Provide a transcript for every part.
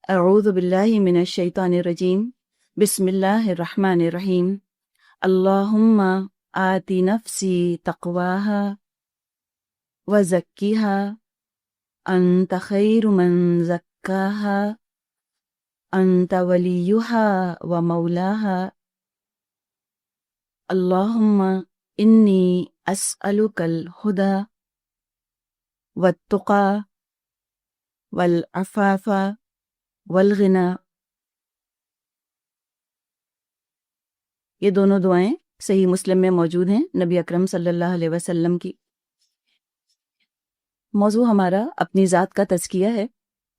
اعوذ باللہ من الشیطان الرجیم بسم اللہ الرحمن الرحیم اللہم آتی نفسی تقواہا وزکیہا انت خیر من زکاہا انت ولیہا ومولاہا اللہم انی اسألک الہدی والتقی والعفاف والغنا۔ یہ دونوں دعائیں صحیح مسلم میں موجود ہیں نبی اکرم صلی اللہ علیہ وسلم کی۔ موضوع ہمارا اپنی ذات کا تزکیہ ہے۔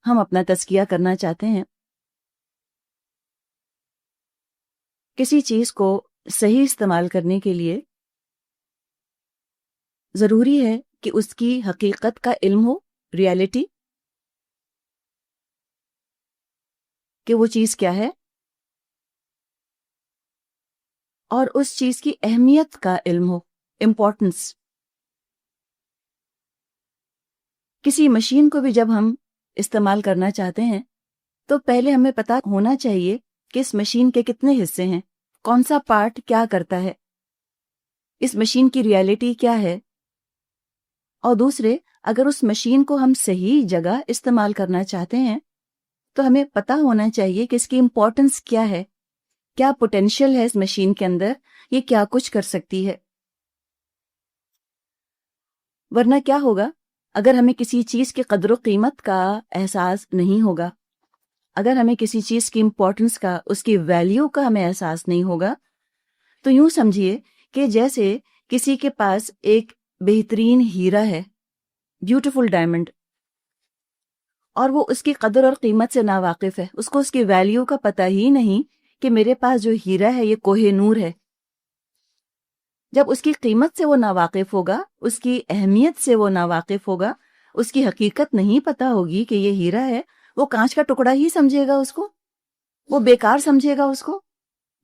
ہم اپنا تزکیہ کرنا چاہتے ہیں۔ کسی چیز کو صحیح استعمال کرنے کے لیے ضروری ہے کہ اس کی حقیقت کا علم ہو، ریالٹی، کہ وہ چیز کیا ہے، اور اس چیز کی اہمیت کا علم ہو، امپورٹنس۔ کسی مشین کو بھی جب ہم استعمال کرنا چاہتے ہیں تو پہلے ہمیں پتہ ہونا چاہیے کہ اس مشین کے کتنے حصے ہیں، کون سا پارٹ کیا کرتا ہے، اس مشین کی ریالٹی کیا ہے، اور دوسرے اگر اس مشین کو ہم صحیح جگہ استعمال کرنا چاہتے ہیں تو ہمیں پتہ ہونا چاہیے کہ اس کی امپورٹنس کیا ہے، کیا پوٹینشیل ہے اس مشین کے اندر، یہ کیا کچھ کر سکتی ہے۔ ورنہ کیا ہوگا اگر ہمیں کسی چیز کی قدر و قیمت کا احساس نہیں ہوگا، اگر ہمیں کسی چیز کی امپورٹنس کا، اس کی ویلیو کا ہمیں احساس نہیں ہوگا، تو یوں سمجھیے کہ جیسے کسی کے پاس ایک بہترین ہیرا ہے، بیوٹیفل ڈائمنڈ، اور وہ اس کی قدر اور قیمت سے ناواقف ہے، اس کو اس کی ویلیو کا پتہ ہی نہیں کہ میرے پاس جو ہیرا ہے یہ کوہ نور ہے۔ جب اس کی قیمت سے وہ ناواقف ہوگا، اس کی اہمیت سے وہ ناواقف ہوگا، اس کی حقیقت نہیں پتہ ہوگی کہ یہ ہیرا ہے، وہ کانچ کا ٹکڑا ہی سمجھے گا، اس کو وہ بیکار سمجھے گا، اس کو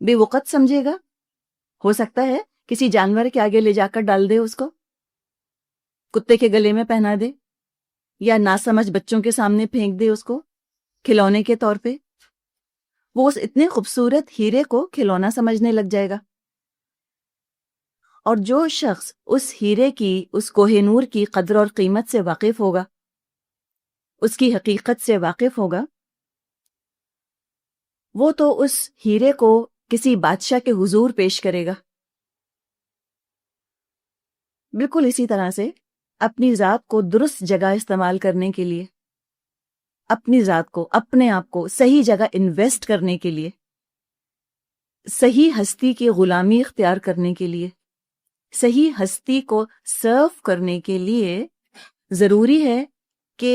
بے وقت سمجھے گا۔ ہو سکتا ہے کسی جانور کے آگے لے جا کر ڈال دے، اس کو کتے کے گلے میں پہنا دے، یا ناسمجھ بچوں کے سامنے پھینک دے اس کو کھلونے کے طور پہ۔ وہ اس اتنے خوبصورت ہیرے کو کھلونا سمجھنے لگ جائے گا۔ اور جو شخص اس ہیرے کی، اس کوہ نور کی قدر اور قیمت سے واقف ہوگا، اس کی حقیقت سے واقف ہوگا، وہ تو اس ہیرے کو کسی بادشاہ کے حضور پیش کرے گا۔ بالکل اسی طرح سے اپنی ذات کو درست جگہ استعمال کرنے کے لیے، اپنی ذات کو، اپنے آپ کو صحیح جگہ انویسٹ کرنے کے لیے، صحیح ہستی کی غلامی اختیار کرنے کے لیے، صحیح ہستی کو سرو کرنے کے لیے ضروری ہے کہ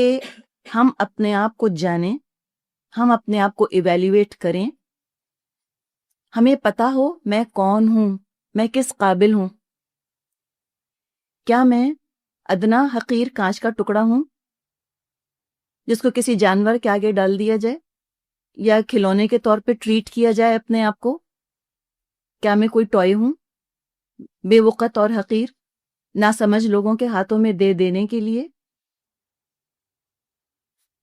ہم اپنے آپ کو جانیں، ہم اپنے آپ کو ایویلیویٹ کریں، ہمیں پتہ ہو میں کون ہوں، میں کس قابل ہوں۔ کیا میں ادنا حقیر کانچ کا ٹکڑا ہوں جس کو کسی جانور کے آگے ڈال دیا جائے یا کھلونے کے طور پہ ٹریٹ کیا جائے اپنے آپ کو؟ کیا میں کوئی ٹوائے ہوں، بے وقت اور حقیر، ناسمجھ لوگوں کے ہاتھوں میں دے دینے کے لیے؟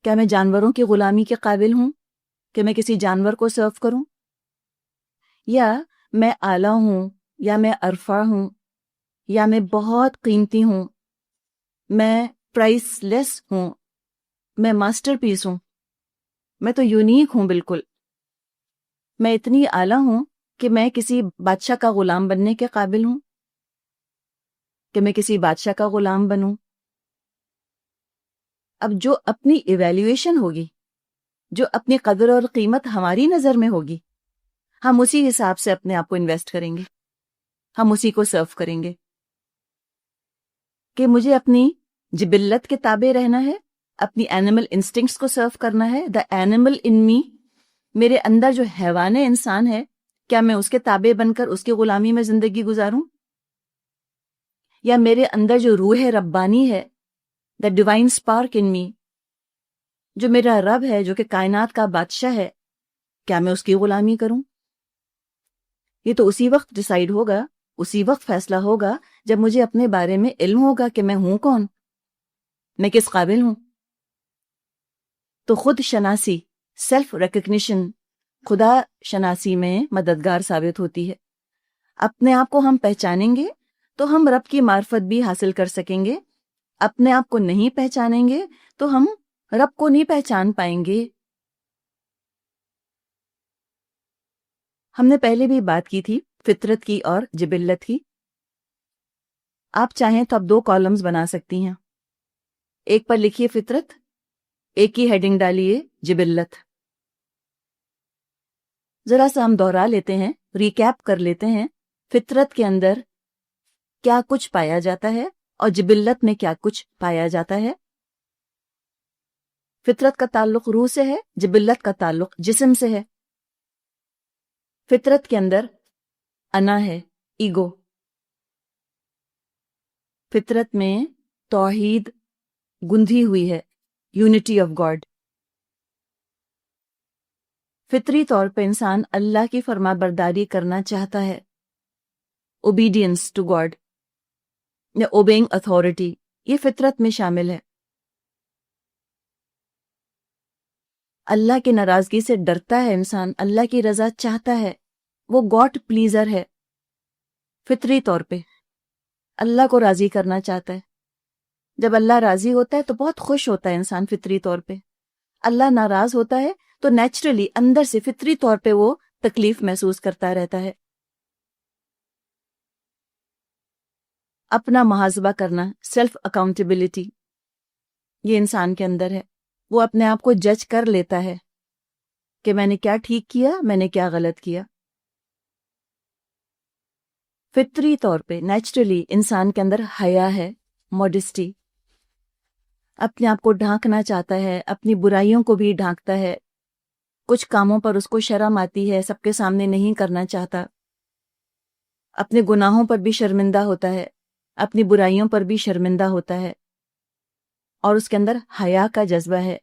کیا میں جانوروں کی غلامی کے قابل ہوں کہ میں کسی جانور کو سرو کروں؟ یا میں اعلیٰ ہوں، یا میں ارفع ہوں، یا میں بہت قیمتی ہوں، میں پرائس لیس ہوں، میں ماسٹر پیس ہوں، میں تو یونیک ہوں، بالکل میں اتنی اعلیٰ ہوں کہ میں کسی بادشاہ کا غلام بننے کے قابل ہوں، کہ میں کسی بادشاہ کا غلام بنوں؟ اب جو اپنی ایویلیویشن ہوگی، جو اپنی قدر اور قیمت ہماری نظر میں ہوگی، ہم اسی حساب سے اپنے آپ کو انویسٹ کریں گے، ہم اسی کو سرو کریں گے۔ کہ مجھے اپنی جبلت کے تابع رہنا ہے، اپنی اینیمل انسٹنکٹس کو سرو کرنا ہے، دا اینیمل ان می، میرے اندر جو حیوان انسان ہے، کیا میں اس کے تابع بن کر اس کی غلامی میں زندگی گزاروں؟ یا میرے اندر جو روح ربانی ہے، دا ڈیوائن اسپارک ان می، جو میرا رب ہے، جو کہ کائنات کا بادشاہ ہے، کیا میں اس کی غلامی کروں؟ یہ تو اسی وقت ڈیسائیڈ ہوگا، اسی وقت فیصلہ ہوگا جب مجھے اپنے بارے میں علم ہوگا کہ میں ہوں کون، میں کس قابل ہوں۔ تو خود شناسی، سیلف ریکگنیشن خدا شناسی میں مددگار ثابت ہوتی ہے. اپنے آپ کو ہم پہچانیں گے تو ہم رب کی معرفت بھی حاصل کر سکیں گے. اپنے آپ کو نہیں پہچانیں گے تو ہم رب کو نہیں پہچان پائیں گے. ہم نے پہلے بھی بات کی تھی فطرت کی اور جبلت کی. آپ چاہیں تو آپ 2 کالمز بنا سکتی ہیں. ایک پر لکھیے فطرت، ایک ہی ہیڈنگ ڈالیے جبلت. ذرا سا ہم دوہرا لیتے ہیں، ریکیپ کر لیتے ہیں. فطرت کے اندر کیا کچھ پایا جاتا ہے اور جبلت میں کیا کچھ پایا جاتا ہے. فطرت کا تعلق روح سے ہے، جبلت کا تعلق جسم سے ہے. فطرت کے اندر انا ہے، ایگو. فطرت میں توحید گندھی ہوئی ہے، یونٹی آف گاڈ. فطری طور پہ انسان اللہ کی فرما برداری کرنا چاہتا ہے، اوبیڈینس ٹو گاڈ یا اوبیئنگ اتھارٹی، یہ فطرت میں شامل ہے. اللہ کی ناراضگی سے ڈرتا ہے انسان، اللہ کی رضا چاہتا ہے، وہ گاڈ پلیزر ہے. فطری طور پہ اللہ کو راضی کرنا چاہتا ہے. جب اللہ راضی ہوتا ہے تو بہت خوش ہوتا ہے انسان فطری طور پہ. اللہ ناراض ہوتا ہے تو نیچرلی اندر سے فطری طور پہ وہ تکلیف محسوس کرتا رہتا ہے. اپنا محاسبہ کرنا، سیلف اکاؤنٹیبلٹی، یہ انسان کے اندر ہے. وہ اپنے آپ کو جج کر لیتا ہے کہ میں نے کیا ٹھیک کیا، میں نے کیا غلط کیا. فطری طور پہ نیچرلی انسان کے اندر حیا ہے، موڈسٹی. اپنے آپ کو ڈھانکنا چاہتا ہے، اپنی برائیوں کو بھی ڈھانکتا ہے. کچھ کاموں پر اس کو شرم آتی ہے، سب کے سامنے نہیں کرنا چاہتا. اپنے گناہوں پر بھی شرمندہ ہوتا ہے، اپنی برائیوں پر بھی شرمندہ ہوتا ہے، اور اس کے اندر حیا کا جذبہ ہے.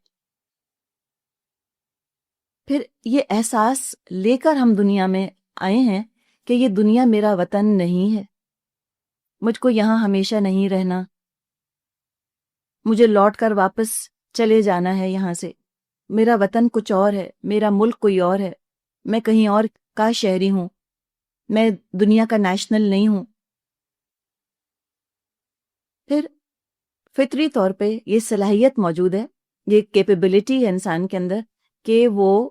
پھر یہ احساس لے کر ہم دنیا میں آئے ہیں کہ یہ دنیا میرا وطن نہیں ہے، مجھ کو یہاں ہمیشہ نہیں رہنا، مجھے لوٹ کر واپس چلے جانا ہے یہاں سے. میرا وطن کچھ اور ہے، میرا ملک کوئی اور ہے، میں کہیں اور کا شہری ہوں، میں دنیا کا نیشنل نہیں ہوں. پھر فطری طور پہ یہ صلاحیت موجود ہے، یہ کیپیبلٹی ہے انسان کے اندر کہ وہ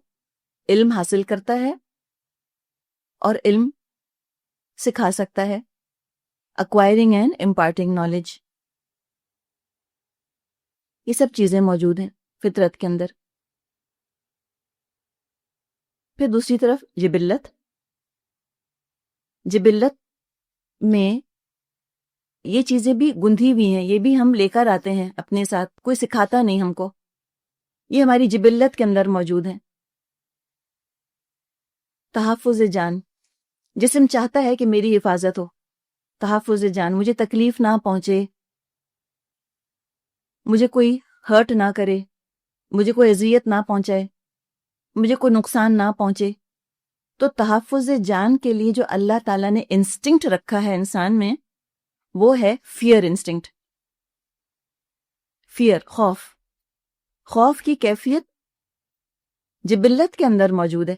علم حاصل کرتا ہے اور علم سکھا سکتا ہے. ایکوائرنگ اینڈ امپارٹنگ نالج، یہ سب چیزیں موجود ہیں فطرت کے اندر. پھر دوسری طرف جبلت میں یہ چیزیں بھی گندھی ہوئی ہیں، یہ بھی ہم لے کر آتے ہیں اپنے ساتھ، کوئی سکھاتا نہیں ہم کو، یہ ہماری جبلت کے اندر موجود ہیں. تحفظ جان، جسم چاہتا ہے کہ میری حفاظت ہو. تحفظ جان، مجھے تکلیف نہ پہنچے، مجھے کوئی ہرٹ نہ کرے، مجھے کوئی اذیت نہ پہنچائے، مجھے کوئی نقصان نہ پہنچے. تو تحفظ جان کے لیے جو اللہ تعالیٰ نے انسٹنکٹ رکھا ہے انسان میں، وہ ہے فیئر انسٹنکٹ. فیئر، خوف کی کیفیت جبلت کے اندر موجود ہے.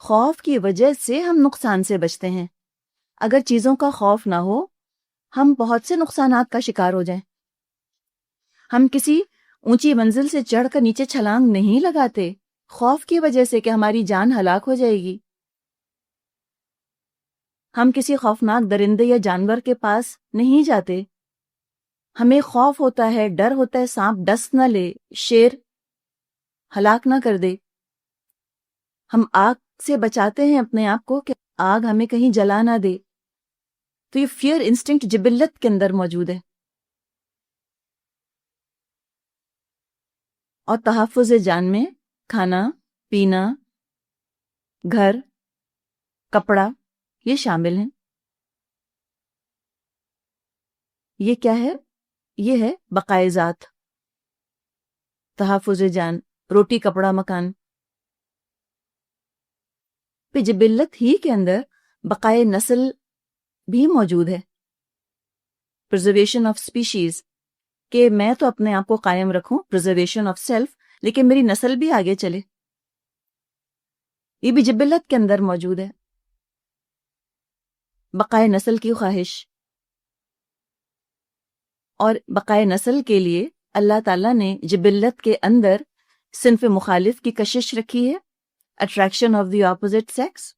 خوف کی وجہ سے ہم نقصان سے بچتے ہیں. اگر چیزوں کا خوف نہ ہو، ہم بہت سے نقصانات کا شکار ہو جائیں. ہم کسی اونچی منزل سے چڑھ کر نیچے چھلانگ نہیں لگاتے خوف کی وجہ سے کہ ہماری جان ہلاک ہو جائے گی. ہم کسی خوفناک درندے یا جانور کے پاس نہیں جاتے. ہمیں خوف ہوتا ہے، ڈر ہوتا ہے سانپ ڈس نہ لے، شیر ہلاک نہ کر دے. ہم آگ سے بچاتے ہیں اپنے آپ کو کہ آگ ہمیں کہیں جلا نہ دے. تو یہ فیئر انسٹنکٹ جبلت کے اندر موجود ہے. اور تحفظ جان میں کھانا پینا، گھر، کپڑا، یہ شامل ہیں. یہ کیا ہے؟ یہ ہے بقائے ذات، تحفظ جان، روٹی کپڑا مکان. پہ جبلت ہی کے اندر بقائے نسل بھی موجود ہے، پرزرویشن آف اسپیشیز، کہ میں تو اپنے آپ کو قائم رکھوں، پرزرویشن آف سیلف، لیکن میری نسل بھی آگے چلے. یہ بھی جبلت کے اندر موجود ہے، بقائے نسل کی خواہش. اور بقائے نسل کے لیے اللہ تعالیٰ نے جبلت کے اندر صنف مخالف کی کشش رکھی ہے، attraction of the opposite sex,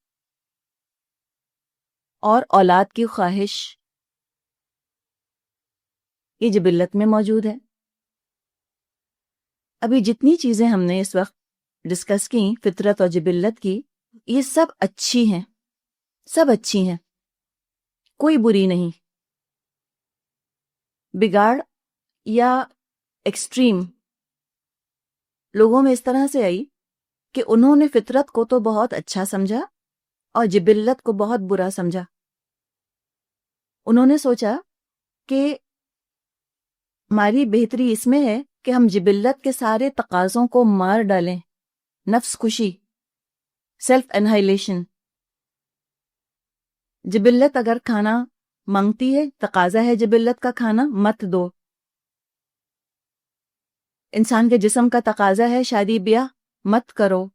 اور اولاد کی خواہش، یہ جبلت میں موجود ہے. ابھی جتنی چیزیں ہم نے اس وقت ڈسکس کی فطرت اور جبلت کی، یہ سب اچھی ہیں، سب اچھی ہیں، کوئی بری نہیں. بگاڑ یا ایکسٹریم لوگوں میں اس طرح سے آئی کہ انہوں نے فطرت کو تو بہت اچھا سمجھا اور جبلت کو بہت برا سمجھا. انہوں نے سوچا کہ ہماری بہتری اس میں ہے کہ ہم جبلت کے سارے تقاضوں کو مار ڈالیں، نفس کشی، سیلف انہائلیشن. جبلت اگر کھانا مانگتی ہے، تقاضا ہے جبلت کا کھانا، مت دو. انسان کے جسم کا تقاضا ہے شادی بیاہ، مت کرو.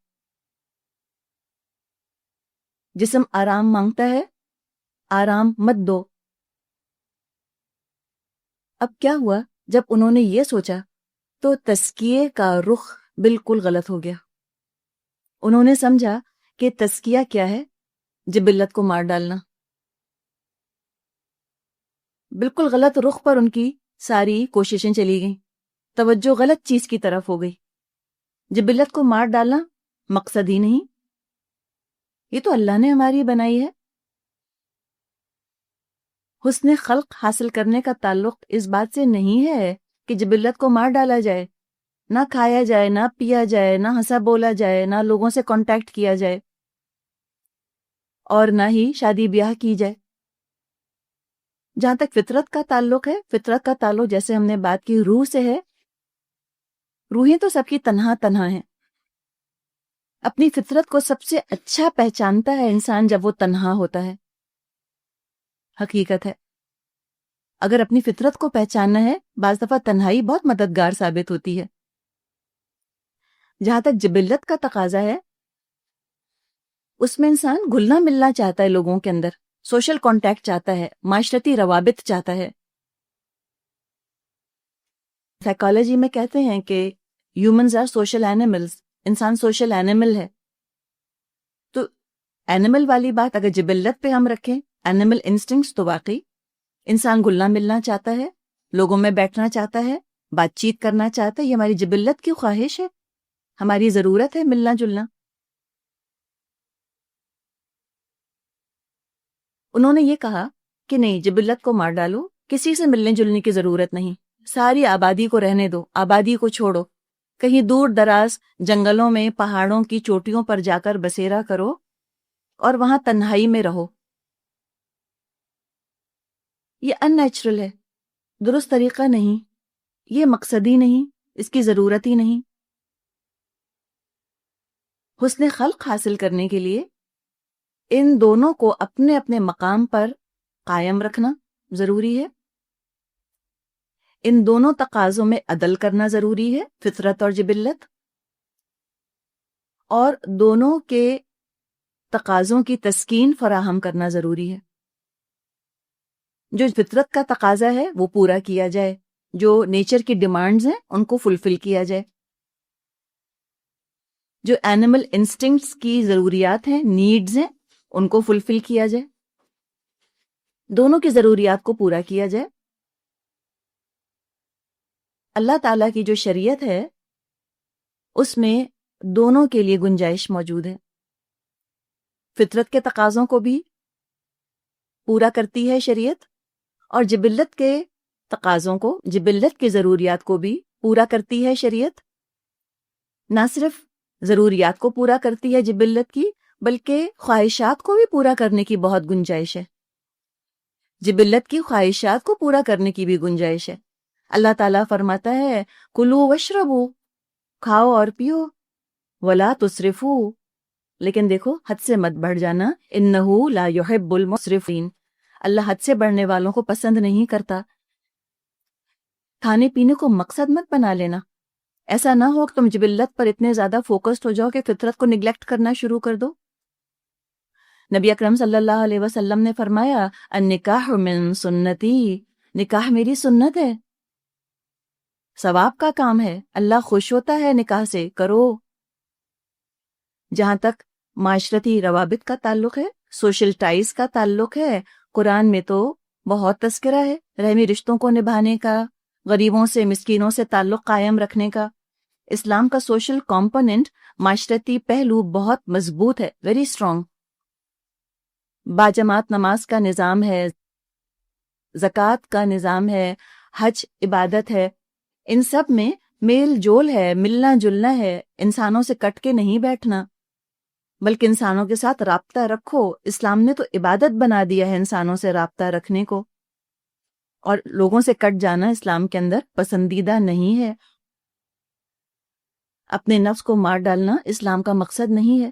جسم آرام مانگتا ہے، آرام مت دو. اب کیا ہوا جب انہوں نے یہ سوچا تو تزکیے کا رخ بالکل غلط ہو گیا. انہوں نے سمجھا کہ تزکیہ کیا ہے؟ جبلت کو مار ڈالنا. بالکل غلط رخ پر ان کی ساری کوششیں چلی گئیں، توجہ غلط چیز کی طرف ہو گئی. جبلت کو مار ڈالنا مقصد ہی نہیں، یہ تو اللہ نے ہماری بنائی ہے. حسن خلق حاصل کرنے کا تعلق اس بات سے نہیں ہے کہ جبلت کو مار ڈالا جائے، نہ کھایا جائے، نہ پیا جائے، نہ ہنسا بولا جائے، نہ لوگوں سے کانٹیکٹ کیا جائے، اور نہ ہی شادی بیاہ کی جائے. جہاں تک فطرت کا تعلق ہے، فطرت کا تعلق جیسے ہم نے بات کی روح سے ہے. روحیں تو سب کی تنہا تنہا ہیں. اپنی فطرت کو سب سے اچھا پہچانتا ہے انسان جب وہ تنہا ہوتا ہے. حقیقت ہے اگر اپنی فطرت کو پہچاننا ہے، بعض دفعہ تنہائی بہت مددگار ثابت ہوتی ہے. جہاں تک جبلت کا تقاضا ہے، اس میں انسان گھلنا ملنا چاہتا ہے، لوگوں کے اندر سوشل کانٹیکٹ چاہتا ہے، معاشرتی روابط چاہتا ہے. سائیکالوجی میں کہتے ہیں کہ ہیومنز آر سوشل اینیملز، انسان سوشل اینیمل ہے. تو اینیمل والی بات اگر جبلت پہ ہم رکھیں، اینیمل انسٹنکٹس، تو واقعی انسان گھلنا ملنا چاہتا ہے، لوگوں میں بیٹھنا چاہتا ہے، بات چیت کرنا چاہتا ہے. یہ ہماری جبلت کی خواہش ہے، ہماری ضرورت ہے ملنا جلنا. انہوں نے یہ کہا کہ نہیں، جبلت کو مار ڈالو، کسی سے ملنے جلنے کی ضرورت نہیں، ساری آبادی کو رہنے دو، آبادی کو چھوڑو، کہیں دور دراز جنگلوں میں، پہاڑوں کی چوٹیوں پر جا کر بسیرا کرو اور وہاں تنہائی میں رہو. یہ ان نیچرل ہے، درست طریقہ نہیں، یہ مقصد ہی نہیں، اس کی ضرورت ہی نہیں. حسن خلق حاصل کرنے کے لیے ان دونوں کو اپنے اپنے مقام پر قائم رکھنا ضروری ہے. ان دونوں تقاضوں میں عدل کرنا ضروری ہے، فطرت اور جبلت، اور دونوں کے تقاضوں کی تسکین فراہم کرنا ضروری ہے. جو فطرت کا تقاضا ہے وہ پورا کیا جائے، جو نیچر کی ڈیمانڈز ہیں ان کو فلفل کیا جائے، جو اینیمل انسٹنکٹس کی ضروریات ہیں، نیڈز ہیں، ان کو فلفل کیا جائے، دونوں کی ضروریات کو پورا کیا جائے. اللہ تعالیٰ کی جو شریعت ہے اس میں دونوں کے لیے گنجائش موجود ہے. فطرت کے تقاضوں کو بھی پورا کرتی ہے شریعت، اور جبلت کے تقاضوں کو، جبلت کی ضروریات کو بھی پورا کرتی ہے شریعت. نہ صرف ضروریات کو پورا کرتی ہے جبلت کی، بلکہ خواہشات کو بھی پورا کرنے کی بہت گنجائش ہے. جبلت کی خواہشات کو پورا کرنے کی بھی گنجائش ہے. اللہ تعالیٰ فرماتا ہے کلو وشربو، کھاؤ اور پیو، ولا تسرفو، لیکن دیکھو حد سے مت بڑھ جانا، انہو لا یحب المسرفین، اللہ حد سے بڑھنے والوں کو پسند نہیں کرتا. کھانے پینے کو مقصد مت بنا لینا، ایسا نہ ہو کہ تم جبلت پر اتنے زیادہ فوکسڈ ہو جاؤ کہ فطرت کو نگلیکٹ کرنا شروع کر دو۔ نبی اکرم صلی اللہ علیہ وسلم نے فرمایا النکاح من سنتی، نکاح میری سنت ہے، ثواب کا کام ہے، اللہ خوش ہوتا ہے نکاح سے، کرو۔ جہاں تک معاشرتی روابط کا تعلق ہے، سوشل ٹائز کا تعلق ہے، قرآن میں تو بہت تذکرہ ہے رحمی رشتوں کو نبھانے کا، غریبوں سے مسکینوں سے تعلق قائم رکھنے کا۔ اسلام کا سوشل کمپوننٹ، معاشرتی پہلو بہت مضبوط ہے، ویری اسٹرانگ۔ باجماعت نماز کا نظام ہے، زکوٰۃ کا نظام ہے، حج عبادت ہے، ان سب میں میل جول ہے، ملنا جلنا ہے، انسانوں سے کٹ کے نہیں بیٹھنا بلکہ انسانوں کے ساتھ رابطہ رکھو۔ اسلام نے تو عبادت بنا دیا ہے انسانوں سے رابطہ رکھنے کو، اور لوگوں سے کٹ جانا اسلام کے اندر پسندیدہ نہیں ہے۔ اپنے نفس کو مار ڈالنا اسلام کا مقصد نہیں ہے،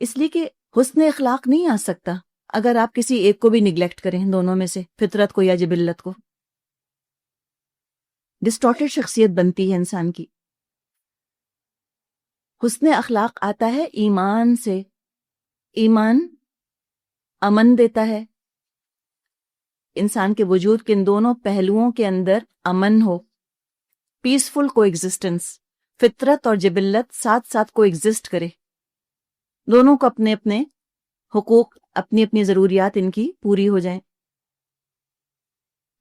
اس لیے کہ حسن اخلاق نہیں آ سکتا اگر آپ کسی ایک کو بھی نگلیکٹ کریں، دونوں میں سے، فطرت کو یا جبلت کو۔ ڈسٹارٹڈ شخصیت بنتی ہے انسان کی۔ حسن اخلاق آتا ہے ایمان سے، ایمان امن دیتا ہے، انسان کے وجود کے ان دونوں پہلوؤں کے اندر امن ہو، پیسفل کو ایگزسٹنس، فطرت اور جبلت ساتھ ساتھ کو ایگزسٹ کرے، دونوں کو اپنے اپنے حقوق، اپنی اپنی ضروریات ان کی پوری ہو جائیں۔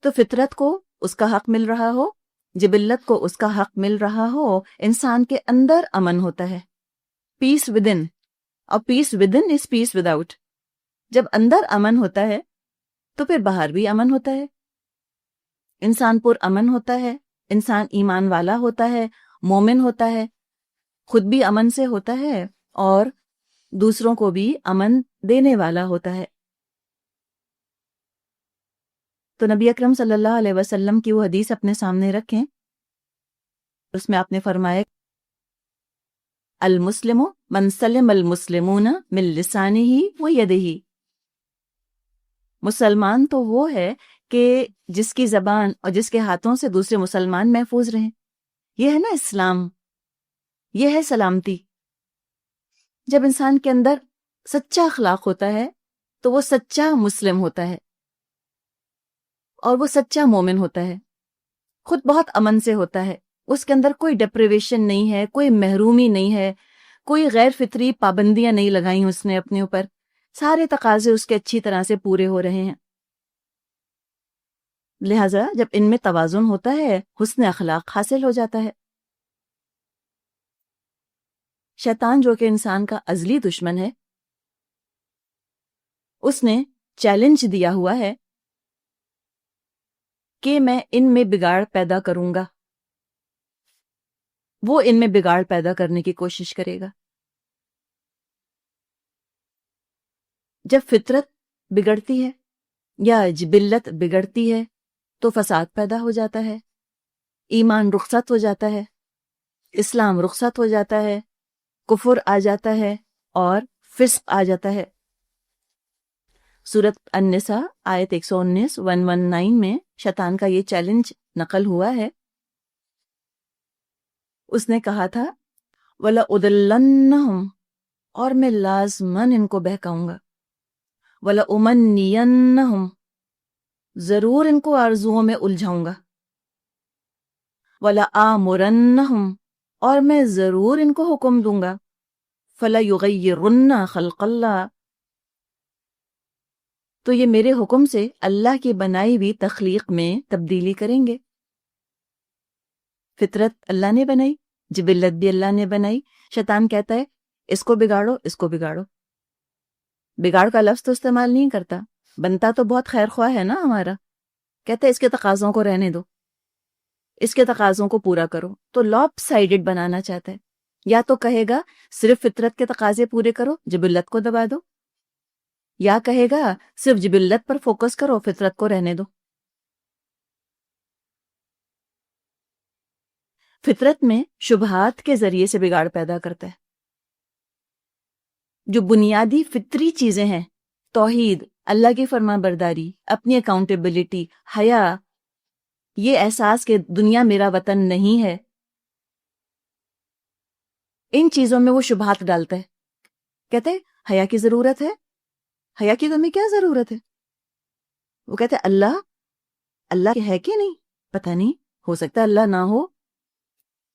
تو فطرت کو اس کا حق مل رہا ہو، جبلت کو اس کا حق مل رہا ہو، انسان کے اندر امن ہوتا ہے، پیس ود ان، اور peace within is peace without. جب اندر امن ہوتا ہے تو پھر باہر بھی امن ہوتا ہے، انسان پر امن ہوتا ہے، انسان ایمان والا ہوتا ہے، مومن ہوتا ہے، خود بھی امن سے ہوتا ہے اور دوسروں کو بھی امن دینے والا ہوتا ہے۔ تو نبی اکرم صلی اللہ علیہ وسلم کی وہ حدیث اپنے سامنے رکھیں، اس میں آپ نے فرمایا المسلم من سلم المسلمون من لسانہ و یدہ، مسلمان تو وہ ہے کہ جس کی زبان اور جس کے ہاتھوں سے دوسرے مسلمان محفوظ رہیں۔ یہ ہے نا اسلام، یہ ہے سلامتی۔ جب انسان کے اندر سچا اخلاق ہوتا ہے تو وہ سچا مسلم ہوتا ہے اور وہ سچا مومن ہوتا ہے، خود بہت امن سے ہوتا ہے، اس کے اندر کوئی ڈپریویشن نہیں ہے، کوئی محرومی نہیں ہے، کوئی غیر فطری پابندیاں نہیں لگائیں اس نے اپنے اوپر، سارے تقاضے اس کے اچھی طرح سے پورے ہو رہے ہیں۔ لہٰذا جب ان میں توازن ہوتا ہے، حسن اخلاق حاصل ہو جاتا ہے۔ شیطان جو کہ انسان کا ازلی دشمن ہے، اس نے چیلنج دیا ہوا ہے کہ میں ان میں بگاڑ پیدا کروں گا، وہ ان میں بگاڑ پیدا کرنے کی کوشش کرے گا۔ جب فطرت بگڑتی ہے یا جبلت بگڑتی ہے تو فساد پیدا ہو جاتا ہے، ایمان رخصت ہو جاتا ہے، اسلام رخصت ہو جاتا ہے، کفر آ جاتا ہے اور فسق آ جاتا ہے۔ سورۃ النساء آیت 119 119 میں شیطان کا یہ چیلنج نقل ہوا ہے۔ اس نے کہا تھا وَلَأُضِلَّنَّهُمْ، اور میں لازماً ان کو بہکاؤں گا، وَلَأُمَنِّيَنَّهُمْ، ضرور ان کو آرزوؤں میں الجھاؤں گا، وَلَآمُرَنَّهُمْ، اور میں ضرور ان کو حکم دوں گا، فَلَيُغَيِّرُنَّ خَلْقَ اللَّهِ، تو یہ میرے حکم سے اللہ کی بنائی ہوئی تخلیق میں تبدیلی کریں گے۔ فطرت اللہ نے بنائی، جبلت بھی اللہ نے بنائی، شیطان کہتا ہے اس کو بگاڑو، اس کو بگاڑو۔ بگاڑ کا لفظ تو استعمال نہیں کرتا، بنتا تو بہت خیر خواہ ہے نا ہمارا، کہتا ہے اس کے تقاضوں کو رہنے دو، اس کے تقاضوں کو پورا کرو، تو لاپ سائیڈڈ بنانا چاہتا ہے۔ یا تو کہے گا صرف فطرت کے تقاضے پورے کرو، جبلت کو دبا دو، یا کہے گا صرف جبلت پر فوکس کرو، فطرت کو رہنے دو۔ فطرت میں شبہات کے ذریعے سے بگاڑ پیدا کرتا ہے۔ جو بنیادی فطری چیزیں ہیں، توحید، اللہ کی فرما برداری، اپنی اکاؤنٹیبلٹی، حیا، یہ احساس کہ دنیا میرا وطن نہیں ہے، ان چیزوں میں وہ شبہات ڈالتا ہے. کہتے ہیں حیا کی ضرورت ہے، حیا کی تمہیں کیا ضرورت ہے؟ وہ کہتے ہیں اللہ ہے کہ نہیں، پتہ نہیں، ہو سکتا ہے اللہ نہ ہو.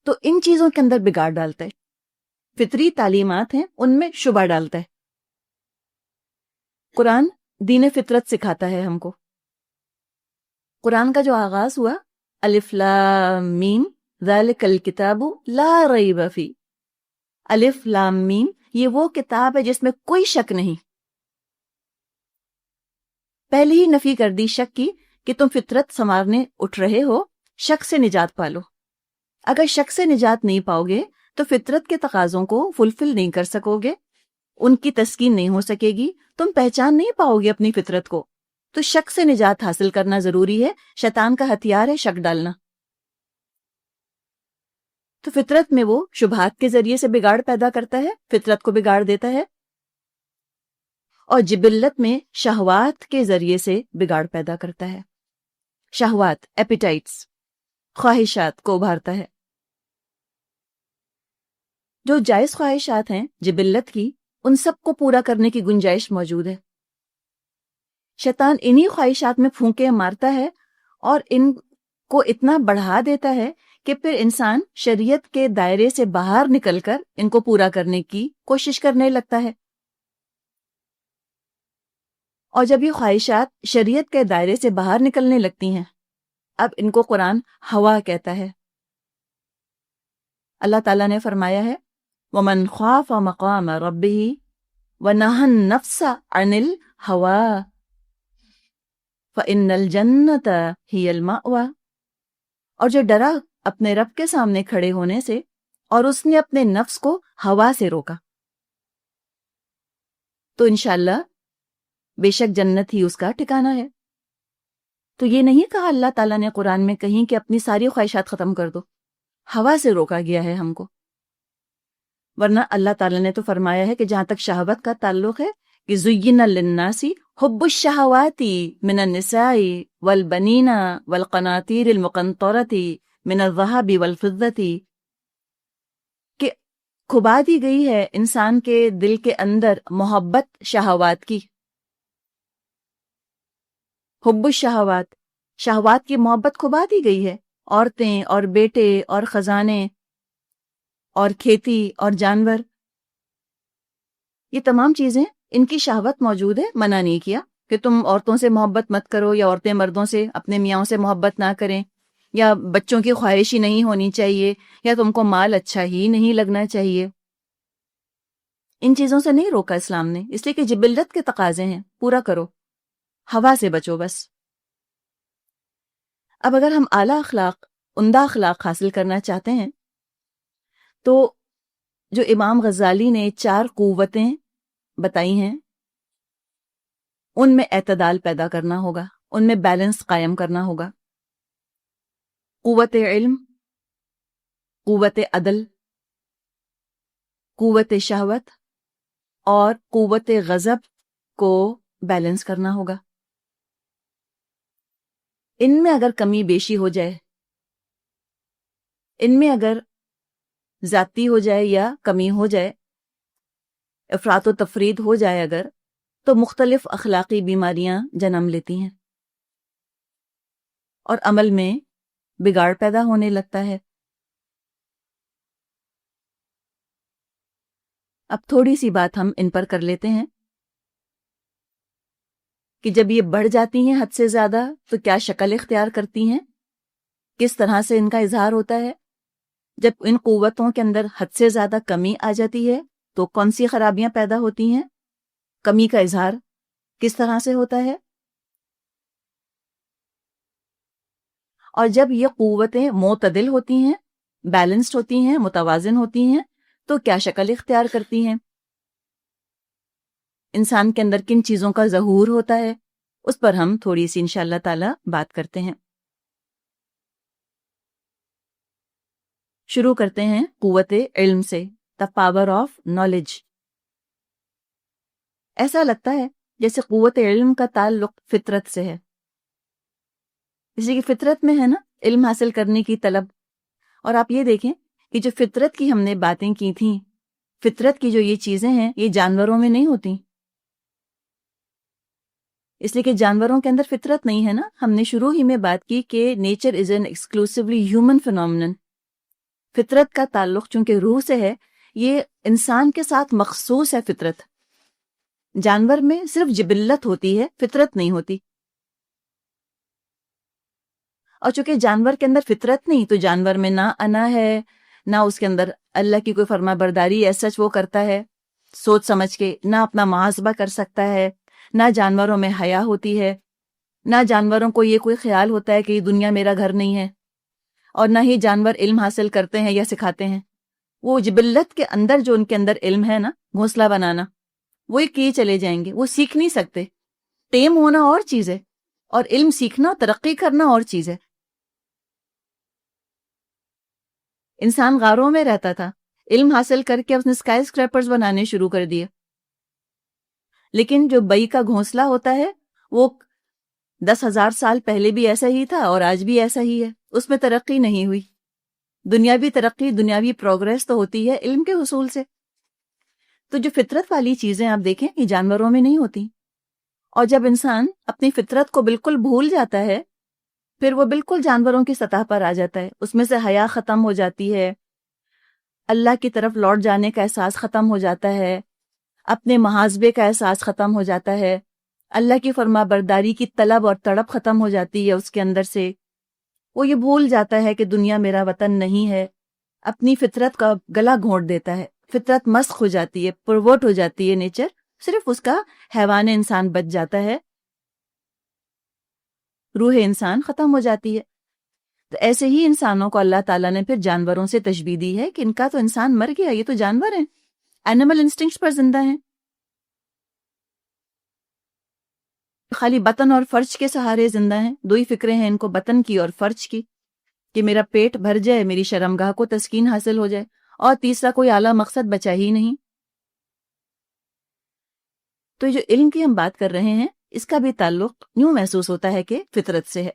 تو ان چیزوں کے اندر بگاڑ ڈالتا ہے. فطری تعلیمات ہیں ان میں شبہ ڈالتا ہے. قرآن دین فطرت سکھاتا ہے ہم کو. قرآن کا جو آغاز ہوا الف لام میم ذالک الکتاب لا ریب فی، الف لام میم یہ وہ کتاب ہے جس میں کوئی شک نہیں. پہلی ہی نفی کر دی شک کی کہ تم فطرت سنوارنے اٹھ رہے ہو، شک سے نجات پالو. اگر شک سے نجات نہیں پاؤ گے تو فطرت کے تقاضوں کو فلفل نہیں کر سکو گے، ان کی تسکین نہیں ہو سکے گی، تم پہچان نہیں پاؤ گے اپنی فطرت کو. تو شک سے نجات حاصل کرنا ضروری ہے. شیطان کا ہتھیار ہے شک ڈالنا. تو فطرت میں وہ شبہات کے ذریعے سے بگاڑ پیدا کرتا ہے، فطرت کو بگاڑ دیتا ہے. اور جبلت میں شہوات کے ذریعے سے بگاڑ پیدا کرتا ہے. شہوات، ایپیٹائٹس، خواہشات کو ابھارتا ہے. جو جائز خواہشات ہیں جبلت کی، ان سب کو پورا کرنے کی گنجائش موجود ہے. شیطان انہی خواہشات میں پھونکے مارتا ہے اور ان کو اتنا بڑھا دیتا ہے کہ پھر انسان شریعت کے دائرے سے باہر نکل کر ان کو پورا کرنے کی کوشش کرنے لگتا ہے. اور جب یہ خواہشات شریعت کے دائرے سے باہر نکلنے لگتی ہیں، اب ان کو قرآن ہوا کہتا ہے. اللہ تعالیٰ نے فرمایا ہے وَمَنْ خَافَ مَقَامَ رَبِّهِ وَنَهَى النَّفْسَ عَنِ الْهَوَىٰ فَإِنَّ الْجَنَّةَ هِيَ الْمَأْوَىٰ. اور جو ڈرا اپنے رب کے سامنے کھڑے ہونے سے اور اس نے اپنے نفس کو ہوا سے روکا، تو انشاءاللہ بے شک جنت ہی اس کا ٹھکانہ ہے. تو یہ نہیں کہا اللہ تعالیٰ نے قرآن میں کہیں کہ اپنی ساری خواہشات ختم کر دو، ہوا سے روکا گیا ہے ہم کو. ورنہ اللہ تعالیٰ نے تو فرمایا ہے کہ جہاں تک شہوت کا تعلق ہے کہ زُيِّنَ لِلنَّاسِ حُبُّ الشَّهَوَاتِ مِنَ النِّسَاءِ وَالْبَنِينَ وَالْقَنَاطِيرِ الْمُقَنطَرَةِ مِنَ الذَّهَبِ وَالْفِضَّةِ، کہ کھبا دی گئی ہے انسان کے دل کے اندر محبت شہوات کی. حب الشہوات، شہوات کی محبت کھبا دی گئی ہے. عورتیں اور بیٹے اور خزانے اور کھیتی اور جانور، یہ تمام چیزیں ان کی شہوت موجود ہے. منع نہیں کیا کہ تم عورتوں سے محبت مت کرو، یا عورتیں مردوں سے، اپنے میاں سے محبت نہ کریں، یا بچوں کی خواہش ہی نہیں ہونی چاہیے، یا تم کو مال اچھا ہی نہیں لگنا چاہیے. ان چیزوں سے نہیں روکا اسلام نے، اس لیے کہ جبلت کے تقاضے ہیں، پورا کرو، ہوا سے بچو بس. اب اگر ہم اعلیٰ اخلاق، عمدہ اخلاق حاصل کرنا چاہتے ہیں تو جو امام غزالی نے 4 قوتیں بتائی ہیں ان میں اعتدال پیدا کرنا ہوگا، ان میں بیلنس قائم کرنا ہوگا. قوت علم، قوت عدل، قوت شہوت اور قوت غضب کو بیلنس کرنا ہوگا. ان میں اگر کمی بیشی ہو جائے، ان میں اگر زیادتی ہو جائے یا کمی ہو جائے، افراط و تفرید ہو جائے اگر، تو مختلف اخلاقی بیماریاں جنم لیتی ہیں اور عمل میں بگاڑ پیدا ہونے لگتا ہے. اب تھوڑی سی بات ہم ان پر کر لیتے ہیں کہ جب یہ بڑھ جاتی ہیں حد سے زیادہ تو کیا شکل اختیار کرتی ہیں، کس طرح سے ان کا اظہار ہوتا ہے. جب ان قوتوں کے اندر حد سے زیادہ کمی آ جاتی ہے تو کون سی خرابیاں پیدا ہوتی ہیں، کمی کا اظہار کس طرح سے ہوتا ہے. اور جب یہ قوتیں معتدل ہوتی ہیں، بیلنسڈ ہوتی ہیں، متوازن ہوتی ہیں، تو کیا شکل اختیار کرتی ہیں، انسان کے اندر کن چیزوں کا ظہور ہوتا ہے، اس پر ہم تھوڑی سی انشاءاللہ تعالی بات کرتے ہیں. شروع کرتے ہیں قوت علم سے، دا پاور آف نالج. ایسا لگتا ہے جیسے قوت علم کا تعلق فطرت سے ہے، اسی کی فطرت میں ہے نا علم حاصل کرنے کی طلب. اور آپ یہ دیکھیں کہ جو فطرت کی ہم نے باتیں کی تھیں، فطرت کی جو یہ چیزیں ہیں یہ جانوروں میں نہیں ہوتی، اس لیے کہ جانوروں کے اندر فطرت نہیں ہے نا. ہم نے شروع ہی میں بات کی کہ nature is an exclusively human phenomenon. فطرت کا تعلق چونکہ روح سے ہے، یہ انسان کے ساتھ مخصوص ہے. فطرت جانور میں صرف جبلت ہوتی ہے، فطرت نہیں ہوتی. اور چونکہ جانور کے اندر فطرت نہیں، تو جانور میں نہ انا ہے، نہ اس کے اندر اللہ کی کوئی فرما برداری ایس سچ وہ کرتا ہے سوچ سمجھ کے، نہ اپنا محاسبہ کر سکتا ہے، نہ جانوروں میں حیا ہوتی ہے، نہ جانوروں کو یہ کوئی خیال ہوتا ہے کہ یہ دنیا میرا گھر نہیں ہے، اور نہ ہی جانور علم حاصل کرتے ہیں یا سکھاتے ہیں. وہ جبلت کے اندر جو ان کے اندر علم ہے نا، گھونسلہ بنانا، وہ کیے چلے جائیں گے، وہ سیکھ نہیں سکتے. ٹیم ہونا اور چیز ہے، اور علم سیکھنا، ترقی کرنا اور چیز ہے. انسان غاروں میں رہتا تھا، علم حاصل کر کے اس نے اسکائی اسکریپرز بنانے شروع کر دیے. لیکن جو بئی کا گھونسلہ ہوتا ہے وہ 10,000 سال پہلے بھی ایسا ہی تھا اور آج بھی ایسا ہی ہے، اس میں ترقی نہیں ہوئی. دنیاوی ترقی، دنیاوی پروگریس تو ہوتی ہے علم کے حصول سے. تو جو فطرت والی چیزیں آپ دیکھیں یہ جانوروں میں نہیں ہوتی. اور جب انسان اپنی فطرت کو بالکل بھول جاتا ہے، پھر وہ بالکل جانوروں کی سطح پر آ جاتا ہے. اس میں سے حیا ختم ہو جاتی ہے، اللہ کی طرف لوٹ جانے کا احساس ختم ہو جاتا ہے، اپنے محاسبے کا احساس ختم ہو جاتا ہے، اللہ کی فرما برداری کی طلب اور تڑپ ختم ہو جاتی ہے اس کے اندر سے. وہ یہ بھول جاتا ہے کہ دنیا میرا وطن نہیں ہے، اپنی فطرت کا گلا گھونٹ دیتا ہے. فطرت مسخ ہو جاتی ہے، پرورٹ ہو جاتی ہے نیچر، صرف اس کا حیوان انسان بچ جاتا ہے، روح انسان ختم ہو جاتی ہے. تو ایسے ہی انسانوں کو اللہ تعالیٰ نے پھر جانوروں سے تشبیہ دی ہے کہ ان کا تو انسان مر گیا، یہ تو جانور ہیں، اینیمل انسٹنکٹس پر زندہ ہیں، خالی بطن اور فرج کے سہارے زندہ ہیں. دو ہی فکریں ہیں ان کو، بطن کی اور فرج کی، کہ میرا پیٹ بھر جائے، میری شرمگاہ کو تسکین حاصل ہو جائے، اور تیسرا کوئی اعلیٰ مقصد بچا ہی نہیں. تو جو علم کی ہم بات کر رہے ہیں اس کا بھی تعلق یوں محسوس ہوتا ہے کہ فطرت سے ہے.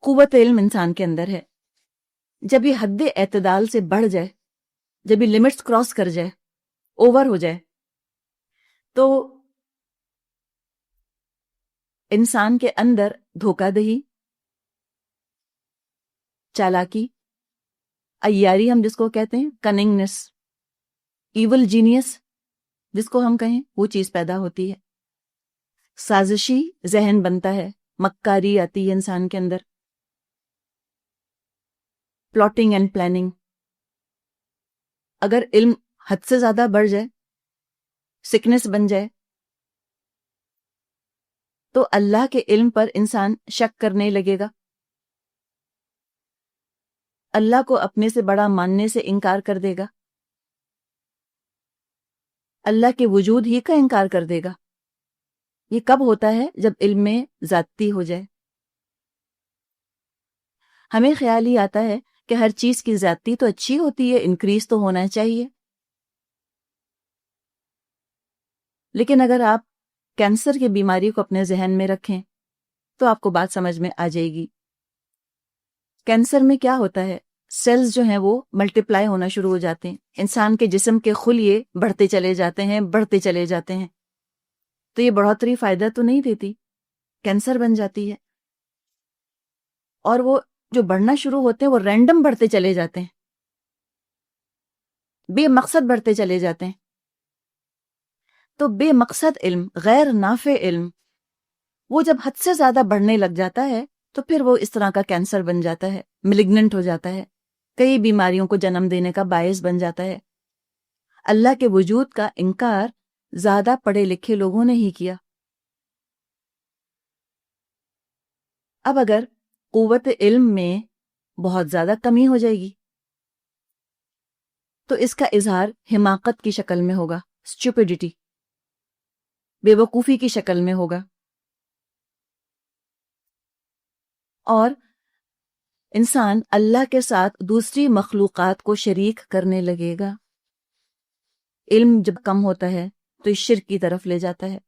قوت علم انسان کے اندر ہے. جب یہ حد اعتدال سے بڑھ جائے، جب یہ لمٹس کراس کر جائے، اوور ہو جائے، تو انسان کے اندر دھوکہ دہی، چالاکی، عیاری ہم جس کو کہتے ہیں، کننگنس، ایول جینیس جس کو ہم کہیں، وہ چیز پیدا ہوتی ہے. سازشی ذہن بنتا ہے، مکاری آتی ہے انسان کے اندر، پلاٹنگ اینڈ پلاننگ. اگر علم حد سے زیادہ بڑھ جائے، سکنس بن جائے، تو اللہ کے علم پر انسان شک کرنے لگے گا، اللہ کو اپنے سے بڑا ماننے سے انکار کر دے گا، اللہ کے وجود ہی کا انکار کر دے گا. یہ کب ہوتا ہے؟ جب علم میں ذاتی ہو جائے. ہمیں خیال ہی آتا ہے کہ ہر چیز کی ذاتی تو اچھی ہوتی ہے، انکریز تو ہونا چاہیے. لیکن اگر آپ کینسر کی بیماری کو اپنے ذہن میں رکھیں تو آپ کو بات سمجھ میں آ جائے گی. کینسر میں کیا ہوتا ہے؟ سیلز جو ہیں وہ ملٹیپلائی ہونا شروع ہو جاتے ہیں، انسان کے جسم کے خلیے بڑھتے چلے جاتے ہیں، بڑھتے چلے جاتے ہیں. تو یہ بڑھوتری فائدہ تو نہیں دیتی، کینسر بن جاتی ہے. اور وہ جو بڑھنا شروع ہوتے ہیں وہ رینڈم بڑھتے چلے جاتے ہیں، بے مقصد بڑھتے چلے جاتے ہیں. تو بے مقصد علم، غیر نافع علم، وہ جب حد سے زیادہ بڑھنے لگ جاتا ہے تو پھر وہ اس طرح کا کینسر بن جاتا ہے، ملیگننٹ ہو جاتا ہے، کئی بیماریوں کو جنم دینے کا باعث بن جاتا ہے. اللہ کے وجود کا انکار زیادہ پڑھے لکھے لوگوں نے ہی کیا. اب اگر قوت علم میں بہت زیادہ کمی ہو جائے گی تو اس کا اظہار حماقت کی شکل میں ہوگا، اسٹوپیڈیٹی، بے وقوفی کی شکل میں ہوگا، اور انسان اللہ کے ساتھ دوسری مخلوقات کو شریک کرنے لگے گا. علم جب کم ہوتا ہے تو اس شرک کی طرف لے جاتا ہے.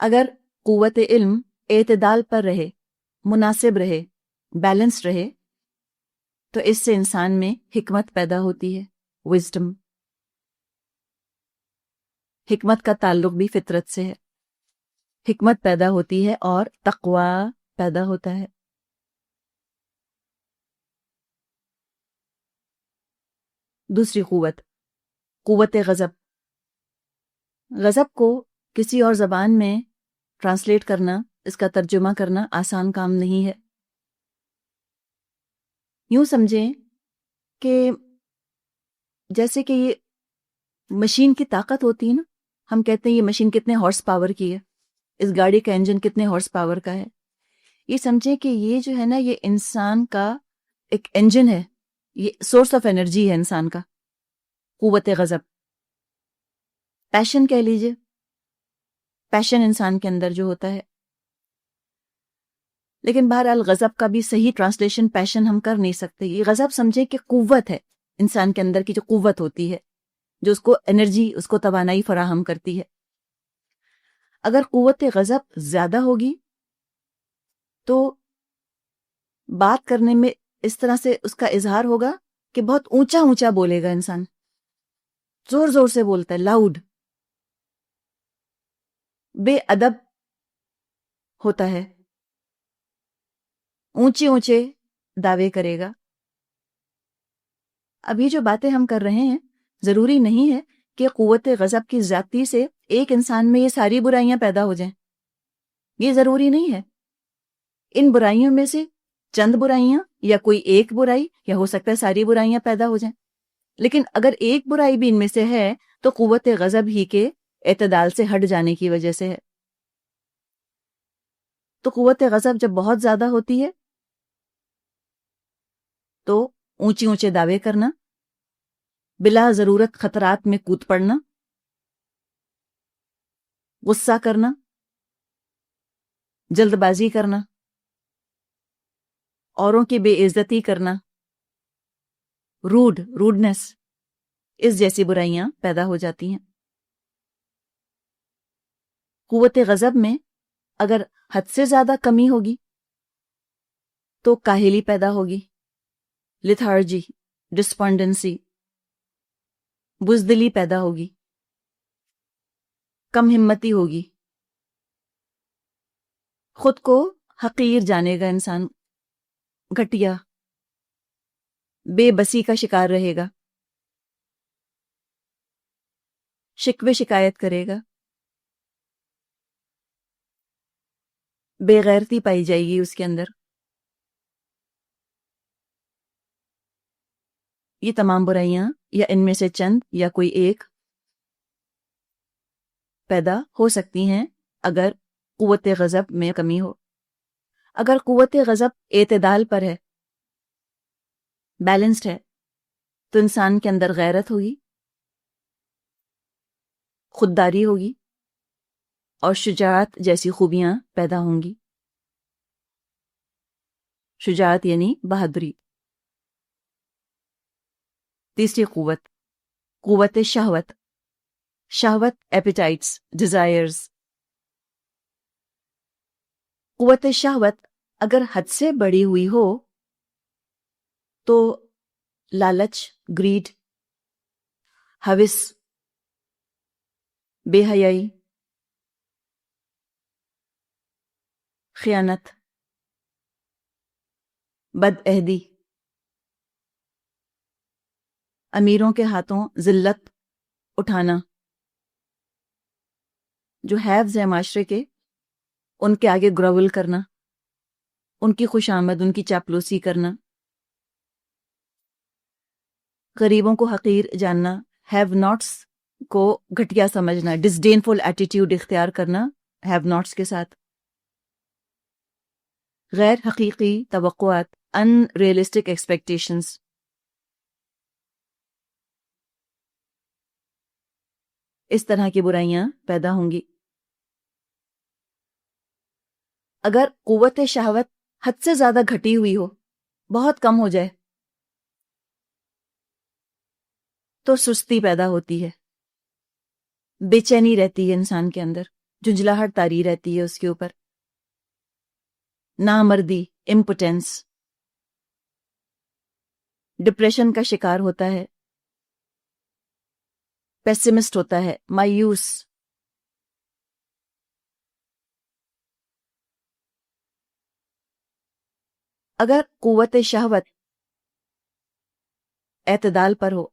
اگر قوت علم اعتدال پر رہے، مناسب رہے، بیلنس رہے تو اس سے انسان میں حکمت پیدا ہوتی ہے، وزڈم۔ حکمت کا تعلق بھی فطرت سے ہے، حکمت پیدا ہوتی ہے اور تقوی پیدا ہوتا ہے۔ دوسری قوت، قوت غضب۔ غضب کو کسی اور زبان میں ٹرانسلیٹ کرنا، اس کا ترجمہ کرنا آسان کام نہیں ہے۔ یوں سمجھیں کہ جیسے کہ یہ مشین کی طاقت ہوتی ہے نا، ہم کہتے ہیں یہ مشین کتنے ہارس پاور کی ہے، اس گاڑی کا انجن کتنے ہارس پاور کا ہے۔ یہ سمجھیں کہ یہ جو ہے نا، یہ انسان کا ایک انجن ہے، یہ سورس آف انرجی ہے انسان کا، قوت غضب، پیشن کہہ لیجئے، پیشن انسان کے اندر جو ہوتا ہے۔ لیکن بہرحال غضب کا بھی صحیح ٹرانسلیشن پیشن ہم کر نہیں سکتے۔ یہ غضب سمجھے کہ قوت ہے انسان کے اندر کی، جو قوت ہوتی ہے، جو اس کو انرجی، اس کو توانائی فراہم کرتی ہے۔ اگر قوت غضب زیادہ ہوگی تو بات کرنے میں اس طرح سے اس کا اظہار ہوگا کہ بہت اونچا اونچا بولے گا انسان، زور زور سے بولتا ہے، لاؤڈ، بے ادب ہوتا ہے، اونچے اونچے دعوے کرے گا۔ اب یہ جو باتیں ہم کر رہے ہیں، ضروری نہیں ہے کہ قوت غضب کی زیادتی سے ایک انسان میں یہ ساری برائیاں پیدا ہو جائیں، یہ ضروری نہیں ہے۔ ان برائیوں میں سے چند برائیاں یا کوئی ایک برائی، یا ہو سکتا ہے ساری برائیاں پیدا ہو جائیں، لیکن اگر ایک برائی بھی ان میں سے ہے تو قوت غضب ہی کے اعتدال سے ہٹ جانے کی وجہ سے ہے۔ تو قوت غضب جب بہت زیادہ ہوتی ہے تو اونچے اونچے دعوے کرنا، بلا ضرورت خطرات میں کود پڑنا، غصہ کرنا، جلد بازی کرنا، اوروں کی بے عزتی کرنا، روڈنس، اس جیسی برائیاں پیدا ہو جاتی ہیں۔ قوت غضب میں اگر حد سے زیادہ کمی ہوگی تو کاہلی پیدا ہوگی، لیتھارجی، ڈسپونڈنسی، بزدلی پیدا ہوگی، کم ہمتی ہوگی، خود کو حقیر جانے گا انسان، گھٹیا، بے بسی کا شکار رہے گا، شکوے شکایت کرے گا، بے غیرتی پائی جائے گی اس کے اندر۔ یہ تمام برائیاں یا ان میں سے چند یا کوئی ایک پیدا ہو سکتی ہیں اگر قوت غضب میں کمی ہو۔ اگر قوت غضب اعتدال پر ہے، بیلنسڈ ہے، تو انسان کے اندر غیرت ہوگی، خودداری ہوگی اور شجاعت جیسی خوبیاں پیدا ہوں گی۔ شجاعت یعنی بہادری۔ تیسری قوت، قوت شہوت۔ شہوت، ایپیٹائٹس، ڈیزائرز۔ قوت شہوت اگر حد سے بڑھی ہوئی ہو تو لالچ، گریڈ، ہوس، بے حیائی، خیانت، بد عہدی، امیروں کے ہاتھوں ذلت اٹھانا، جو ہیوز ہیں معاشرے کے، ان کے آگے گراول کرنا، ان کی خوش آمد، ان کی چاپلوسی کرنا، غریبوں کو حقیر جاننا، ہیو ناٹس کو گھٹیا سمجھنا، ڈسڈینفل ایٹیٹیوڈ اختیار کرنا ہیو ناٹس کے ساتھ، غیر حقیقی توقعات، ان ریئلسٹک ایکسپیکٹیشنز۔ اس طرح کی برائیاں پیدا ہوں گی۔ اگر قوت شہوت حد سے زیادہ گھٹی ہوئی ہو، بہت کم ہو جائے، تو سستی پیدا ہوتی ہے، بے چینی رہتی ہے انسان کے اندر، جھنجھلاہٹ طاری رہتی ہے اس کے اوپر، نامردی، امپوٹینس، ڈپریشن کا شکار ہوتا ہے، پیسمسٹ ہوتا ہے، مایوس۔ اگر قوت شہوت اعتدال پر ہو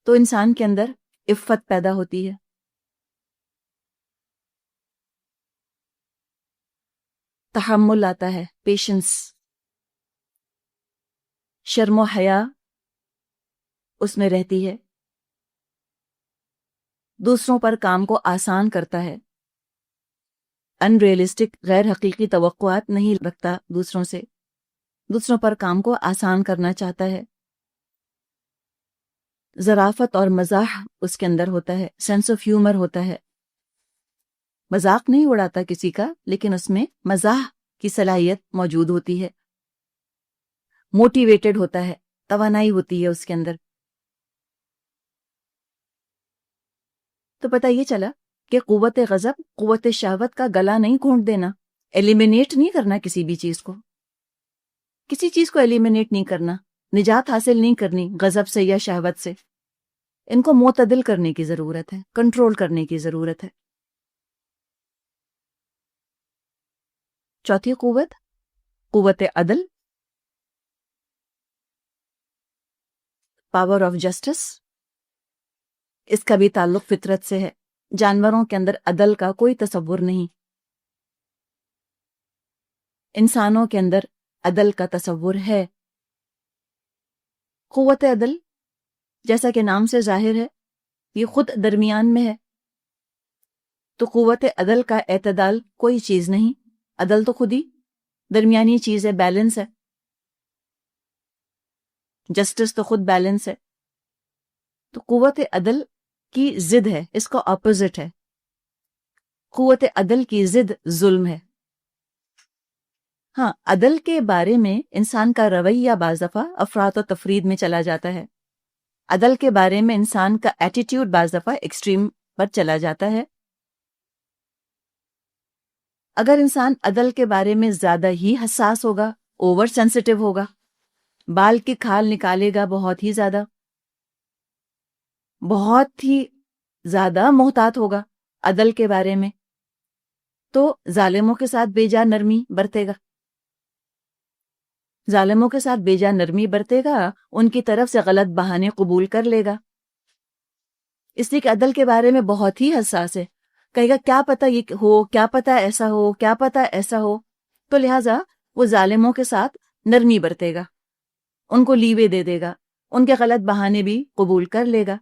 تو انسان کے اندر عفت پیدا ہوتی ہے، تحمل آتا ہے، پیشنس، شرم و حیا اس میں رہتی ہے، دوسروں پر کام کو آسان کرتا ہے، ان ریئلسٹک غیر حقیقی توقعات نہیں رکھتا دوسروں سے، دوسروں پر کام کو آسان کرنا چاہتا ہے، ظرافت اور مزاح اس کے اندر ہوتا ہے، سینس آف ہیومر ہوتا ہے، مذاق نہیں اڑاتا کسی کا لیکن اس میں مزاح کی صلاحیت موجود ہوتی ہے، موٹیویٹڈ ہوتا ہے، توانائی ہوتی ہے اس کے اندر۔ تو پتہ یہ چلا کہ قوت غضب قوت شہوت کا گلا نہیں گھونٹ دینا، ایلیمینیٹ نہیں کرنا کسی بھی چیز کو، کسی چیز کو ایلیمینیٹ نہیں کرنا، نجات حاصل نہیں کرنی غضب سے یا شہوت سے، ان کو معتدل کرنے کی ضرورت ہے، کنٹرول کرنے کی ضرورت ہے۔ چوتھی قوت، قوت عدل، پاور آف جسٹس، اس کا بھی تعلق فطرت سے ہے، جانوروں کے اندر عدل کا کوئی تصور نہیں، انسانوں کے اندر عدل کا تصور ہے۔ قوت عدل جیسا کہ نام سے ظاہر ہے یہ خود درمیان میں ہے، تو قوت عدل کا اعتدال کوئی چیز نہیں، عدل تو خود ہی درمیانی چیز ہے، بیلنس ہے، جسٹس تو خود بیلنس ہے۔ تو قوت عدل کی ضد ہے، اس کا اپوزٹ ہے، قوت عدل کی ضد ظلم ہے۔ ہاں، عدل کے بارے میں انسان کا رویہ بعض دفعہ افراط و تفرید میں چلا جاتا ہے، عدل کے بارے میں انسان کا ایٹیٹیوڈ بعض دفعہ ایکسٹریم پر چلا جاتا ہے۔ اگر انسان عدل کے بارے میں زیادہ ہی حساس ہوگا، اوور سینسٹیو ہوگا، بال کی کھال نکالے گا بہت ہی زیادہ، بہت ہی زیادہ محتاط ہوگا عدل کے بارے میں، تو ظالموں کے ساتھ بے جا نرمی برتے گا، ظالموں کے ساتھ بے جا نرمی برتے گا، ان کی طرف سے غلط بہانے قبول کر لے گا، اس لیے کہ عدل کے بارے میں بہت ہی حساس ہے، کہے گا کیا پتہ یہ ہو، کیا پتہ ایسا ہو، کیا پتہ ایسا ہو، تو لہٰذا وہ ظالموں کے ساتھ نرمی برتے گا، ان کو لیوے دے دے گا، ان کے غلط بہانے بھی قبول کر لے گا۔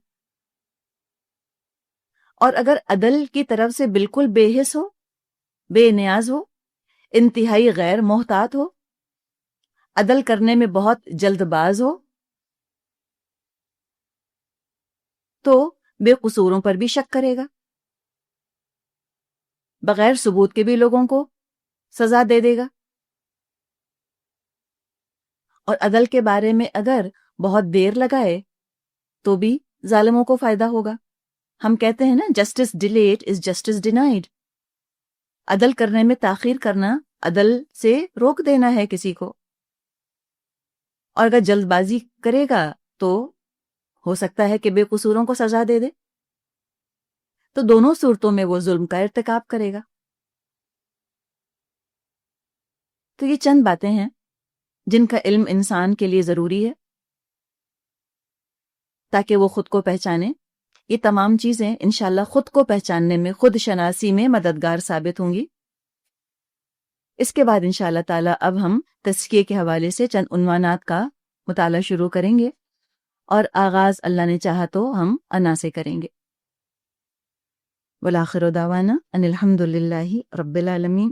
اور اگر عدل کی طرف سے بالکل بے حس ہو، بے نیاز ہو، انتہائی غیر محتاط ہو، عدل کرنے میں بہت جلد باز ہو، تو بے قصوروں پر بھی شک کرے گا، بغیر ثبوت کے بھی لوگوں کو سزا دے دے گا، اور عدل کے بارے میں اگر بہت دیر لگائے تو بھی ظالموں کو فائدہ ہوگا۔ ہم کہتے ہیں نا justice delayed is justice denied, عدل کرنے میں تاخیر کرنا عدل سے روک دینا ہے کسی کو، اور اگر جلد بازی کرے گا تو ہو سکتا ہے کہ بے قصوروں کو سزا دے دے، تو دونوں صورتوں میں وہ ظلم کا ارتکاب کرے گا۔ تو یہ چند باتیں ہیں جن کا علم انسان کے لیے ضروری ہے تاکہ وہ خود کو پہچانے۔ یہ تمام چیزیں انشاءاللہ خود کو پہچاننے میں، خود شناسی میں مددگار ثابت ہوں گی۔ اس کے بعد انشاءاللہ تعالی اب ہم تزکیے کے حوالے سے چند عنوانات کا مطالعہ شروع کریں گے، اور آغاز اللہ نے چاہا تو ہم انا سے کریں گے۔ والآخر دعوانا ان الحمد للہ رب العالمین۔